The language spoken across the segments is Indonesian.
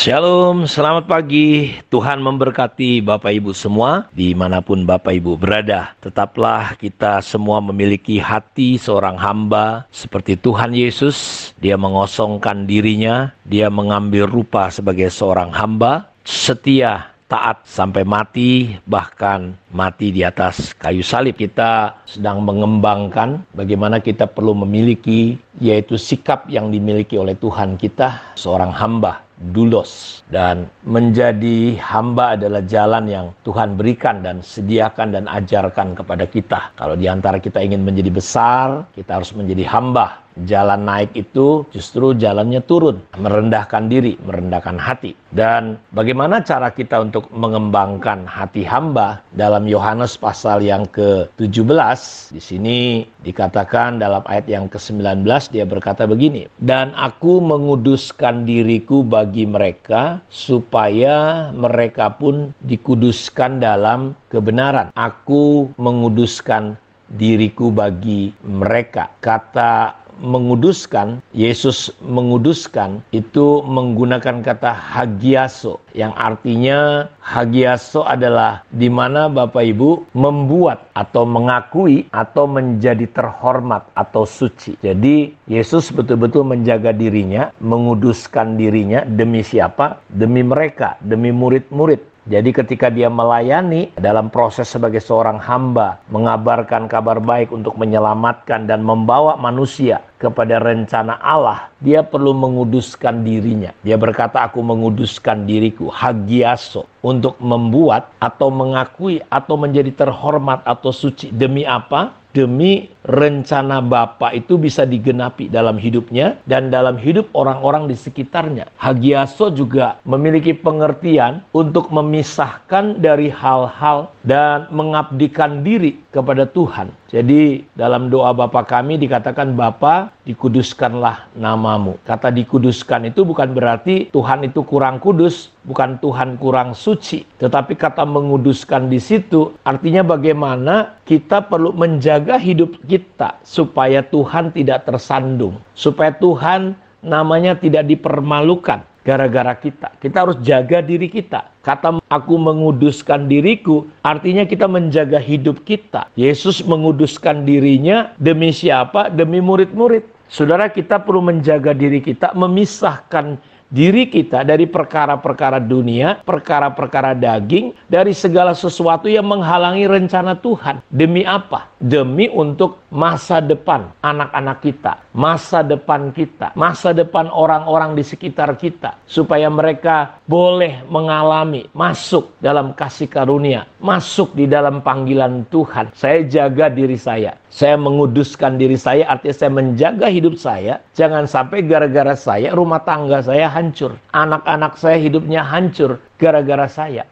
Shalom, selamat pagi. Tuhan memberkati Bapak Ibu semua, dimanapun Bapak Ibu berada. Tetaplah kita semua memiliki hati seorang hamba seperti Tuhan Yesus. Dia mengosongkan dirinya, dia mengambil rupa sebagai seorang hamba, setia, taat sampai mati, bahkan mati di atas kayu salib. Kita sedang mengembangkan bagaimana kita perlu memiliki, yaitu sikap yang dimiliki oleh Tuhan kita, seorang hamba. Doulos, dan menjadi hamba adalah jalan yang Tuhan berikan dan sediakan dan ajarkan kepada kita. Kalau di antara kita ingin menjadi besar, kita harus menjadi hamba. Jalan naik itu justru jalannya turun, merendahkan diri, merendahkan hati. Dan bagaimana cara kita untuk mengembangkan hati hamba? Dalam Yohanes pasal yang ke-17, di sini dikatakan dalam ayat yang ke-19, dia berkata begini, "Dan aku menguduskan diriku bagi mereka, supaya mereka pun dikuduskan dalam kebenaran. Aku menguduskan diriku bagi mereka." Kata menguduskan, Yesus menguduskan itu menggunakan kata hagiaso, yang artinya hagiaso adalah di mana Bapak Ibu membuat atau mengakui atau menjadi terhormat atau suci. Jadi Yesus betul-betul menjaga dirinya, menguduskan dirinya demi siapa? Demi mereka, demi murid-murid. Jadi ketika dia melayani dalam proses sebagai seorang hamba, mengabarkan kabar baik untuk menyelamatkan dan membawa manusia kepada rencana Allah, dia perlu menguduskan dirinya. Dia berkata, "Aku menguduskan diriku," hagiaso, untuk membuat atau mengakui atau menjadi terhormat atau suci. Demi apa? Demi rencana Bapa itu bisa digenapi dalam hidupnya dan dalam hidup orang-orang di sekitarnya. Hagiaso juga memiliki pengertian untuk memisahkan dari hal-hal dan mengabdikan diri kepada Tuhan. Jadi dalam doa Bapa kami dikatakan, "Bapa, dikuduskanlah namamu." Kata dikuduskan itu bukan berarti Tuhan itu kurang kudus, bukan Tuhan kurang suci, tetapi kata menguduskan di situ artinya bagaimana kita perlu menjaga hidup kita supaya Tuhan tidak tersandung, supaya Tuhan namanya tidak dipermalukan gara-gara kita. Kita harus jaga diri kita. Kata aku menguduskan diriku artinya kita menjaga hidup kita. Yesus menguduskan dirinya demi siapa? Demi murid-murid. Saudara, kita perlu menjaga diri kita, memisahkan diri kita dari perkara-perkara dunia, perkara-perkara daging, dari segala sesuatu yang menghalangi rencana Tuhan. Demi apa? Demi untuk masa depan anak-anak kita, masa depan kita, masa depan orang-orang di sekitar kita, supaya mereka boleh mengalami, masuk dalam kasih karunia, masuk di dalam panggilan Tuhan. Saya jaga diri saya menguduskan diri saya, artinya saya menjaga hidup saya, jangan sampai gara-gara saya rumah tangga saya hancur, anak-anak saya hidupnya hancur gara-gara saya.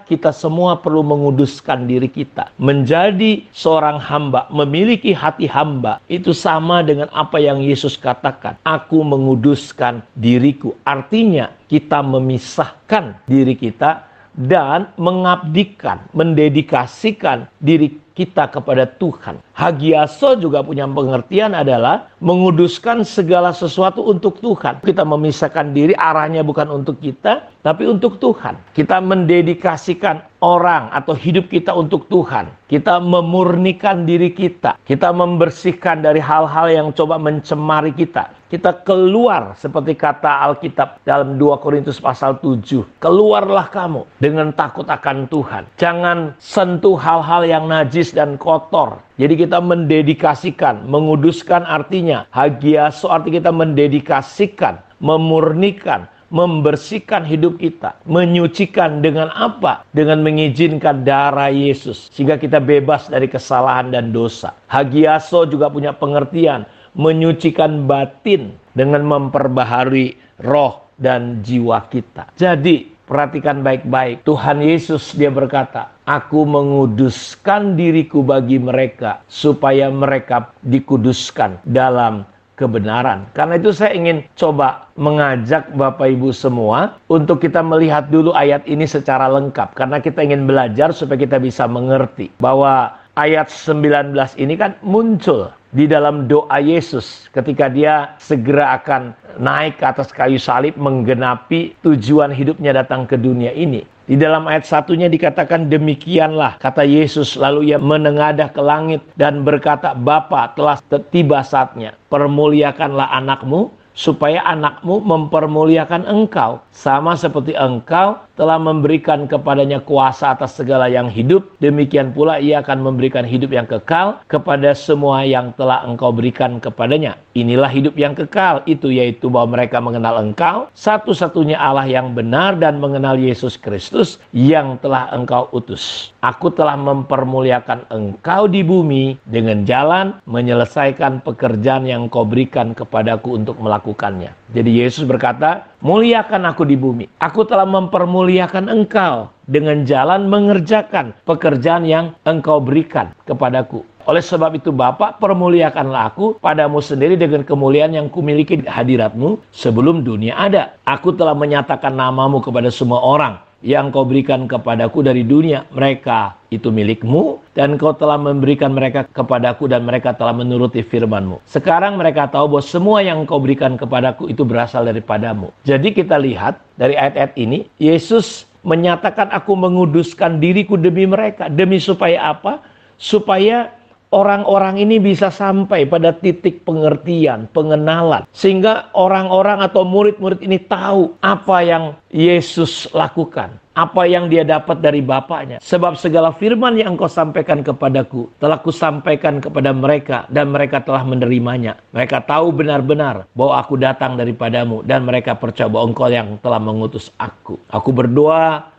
Kita semua perlu menguduskan diri kita. Menjadi seorang hamba, memiliki hati hamba, itu sama dengan apa yang Yesus katakan, "Aku menguduskan diriku." Artinya kita memisahkan diri kita dan mengabdikan, mendedikasikan diri kita kepada Tuhan. Hagiaso juga punya pengertian adalah menguduskan segala sesuatu untuk Tuhan. Kita memisahkan diri, arahnya bukan untuk kita, tapi untuk Tuhan. Kita mendedikasikan orang atau hidup kita untuk Tuhan. Kita memurnikan diri kita. Kita membersihkan dari hal-hal yang coba mencemari kita. Kita keluar seperti kata Alkitab dalam 2 Korintus pasal 7. Keluarlah kamu dengan takut akan Tuhan. Jangan sentuh hal-hal yang najis dan kotor. Jadi kita mendedikasikan, menguduskan artinya, hagiaso arti kita mendedikasikan, memurnikan, membersihkan hidup kita, menyucikan dengan apa? Dengan mengizinkan darah Yesus, sehingga kita bebas dari kesalahan dan dosa. Hagiaso juga punya pengertian, menyucikan batin dengan memperbaharui roh dan jiwa kita. Jadi perhatikan baik-baik. Tuhan Yesus dia berkata, "Aku menguduskan diriku bagi mereka, supaya mereka dikuduskan dalam kebenaran." Karena itu saya ingin coba mengajak Bapak Ibu semua untuk kita melihat dulu ayat ini secara lengkap. Karena kita ingin belajar supaya kita bisa mengerti bahwa ayat 19 ini kan muncul di dalam doa Yesus ketika dia segera akan naik ke atas kayu salib menggenapi tujuan hidupnya datang ke dunia ini. Di dalam ayat 1-nya dikatakan demikianlah kata Yesus, lalu ia menengadah ke langit dan berkata, Bapa, telah tiba saatnya, permuliakanlah anakmu supaya anakmu mempermuliakan engkau, sama seperti engkau telah memberikan kepadanya kuasa atas segala yang hidup, demikian pula ia akan memberikan hidup yang kekal kepada semua yang telah engkau berikan kepadanya. Inilah hidup yang kekal, itu yaitu bahwa mereka mengenal engkau, satu-satunya Allah yang benar, dan mengenal Yesus Kristus yang telah engkau utus. Aku telah mempermuliakan engkau di bumi dengan jalan menyelesaikan pekerjaan yang kau berikan kepadaku untuk melakukannya. Jadi Yesus berkata, muliakan aku di bumi. Aku telah mempermuliakan engkau dengan jalan mengerjakan pekerjaan yang engkau berikan kepadaku. Oleh sebab itu Bapa, permuliakanlah aku padamu sendiri dengan kemuliaan yang kumiliki di hadiratmu sebelum dunia ada. Aku telah menyatakan namamu kepada semua orang yang kau berikan kepadaku dari dunia. Mereka itu milikmu, dan kau telah memberikan mereka kepadaku, dan mereka telah menuruti firman-Mu. Sekarang mereka tahu bahwa semua yang kau berikan kepadaku itu berasal daripadamu. Jadi kita lihat dari ayat-ayat ini, Yesus menyatakan, aku menguduskan diriku demi mereka. Demi supaya apa? Supaya orang-orang ini bisa sampai pada titik pengertian, pengenalan. Sehingga orang-orang atau murid-murid ini tahu apa yang Yesus lakukan, apa yang dia dapat dari Bapaknya. Sebab segala firman yang engkau sampaikan kepadaku telah kusampaikan kepada mereka, dan mereka telah menerimanya. Mereka tahu benar-benar bahwa aku datang daripadamu, dan mereka percaya bahwa engkau yang telah mengutus aku. Aku berdoa,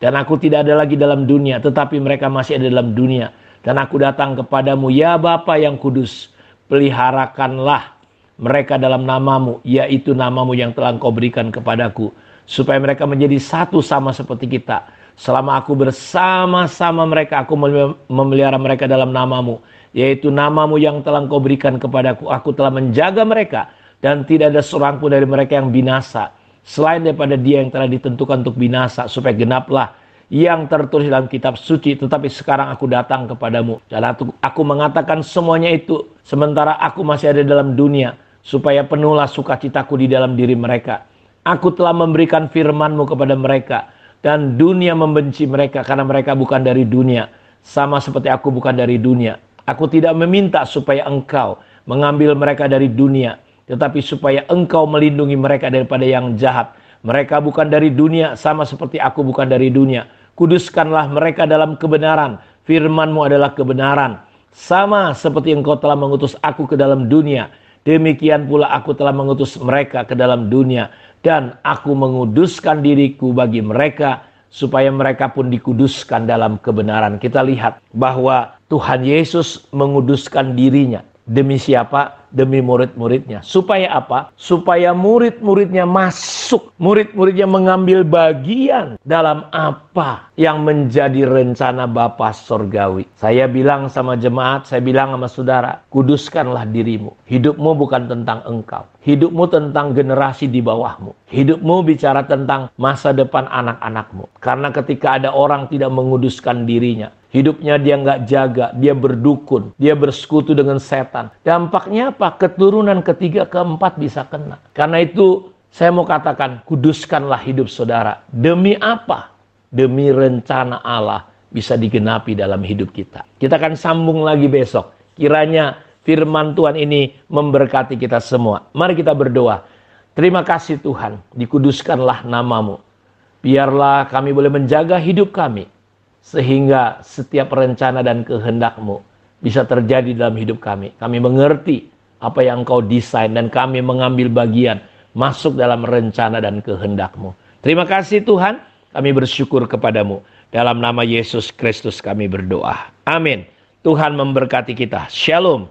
dan aku tidak ada lagi dalam dunia, tetapi mereka masih ada dalam dunia. Dan aku datang kepadamu, ya Bapa yang kudus, peliharakanlah mereka dalam namamu, yaitu namamu yang telah engkau berikan kepadaku, supaya mereka menjadi satu sama seperti kita. Selama aku bersama-sama mereka, aku memelihara mereka dalam namamu, yaitu namamu yang telah engkau berikan kepadaku. Aku telah menjaga mereka, dan tidak ada seorang pun dari mereka yang binasa, selain daripada dia yang telah ditentukan untuk binasa, supaya genaplah yang tertulis dalam kitab suci. Tetapi sekarang aku datang kepadamu, dan aku mengatakan semuanya itu sementara aku masih ada dalam dunia, supaya penuhlah sukacitaku di dalam diri mereka. Aku telah memberikan firman-Mu kepada mereka, dan dunia membenci mereka karena mereka bukan dari dunia, sama seperti aku bukan dari dunia. Aku tidak meminta supaya engkau mengambil mereka dari dunia, tetapi supaya engkau melindungi mereka daripada yang jahat. Mereka bukan dari dunia, sama seperti aku bukan dari dunia. Kuduskanlah mereka dalam kebenaran. Firman-Mu adalah kebenaran. Sama seperti engkau telah mengutus aku ke dalam dunia, demikian pula aku telah mengutus mereka ke dalam dunia. Dan aku menguduskan diriku bagi mereka, supaya mereka pun dikuduskan dalam kebenaran. Kita lihat bahwa Tuhan Yesus menguduskan dirinya. Demi siapa? Demi murid-muridnya. Supaya apa? Supaya murid-muridnya masuk. Murid-muridnya mengambil bagian dalam apa yang menjadi rencana Bapa Surgawi. Saya bilang sama jemaat, saya bilang sama saudara, kuduskanlah dirimu. Hidupmu bukan tentang engkau. Hidupmu tentang generasi di bawahmu. Hidupmu bicara tentang masa depan anak-anakmu. Karena ketika ada orang tidak menguduskan dirinya, hidupnya dia nggak jaga, dia berdukun, dia bersekutu dengan setan. Dampaknya apa? Keturunan ketiga, keempat bisa kena. Karena itu saya mau katakan, kuduskanlah hidup saudara. Demi apa? Demi rencana Allah bisa digenapi dalam hidup kita. Kita akan sambung lagi besok. Kiranya firman Tuhan ini memberkati kita semua. Mari kita berdoa. Terima kasih Tuhan, dikuduskanlah namamu. Biarlah kami boleh menjaga hidup kami, sehingga setiap rencana dan kehendak-Mu bisa terjadi dalam hidup kami. Kami mengerti apa yang Engkau desain, dan kami mengambil bagian masuk dalam rencana dan kehendak-Mu. Terima kasih Tuhan, kami bersyukur kepadamu. Dalam nama Yesus Kristus kami berdoa. Amin. Tuhan memberkati kita. Shalom.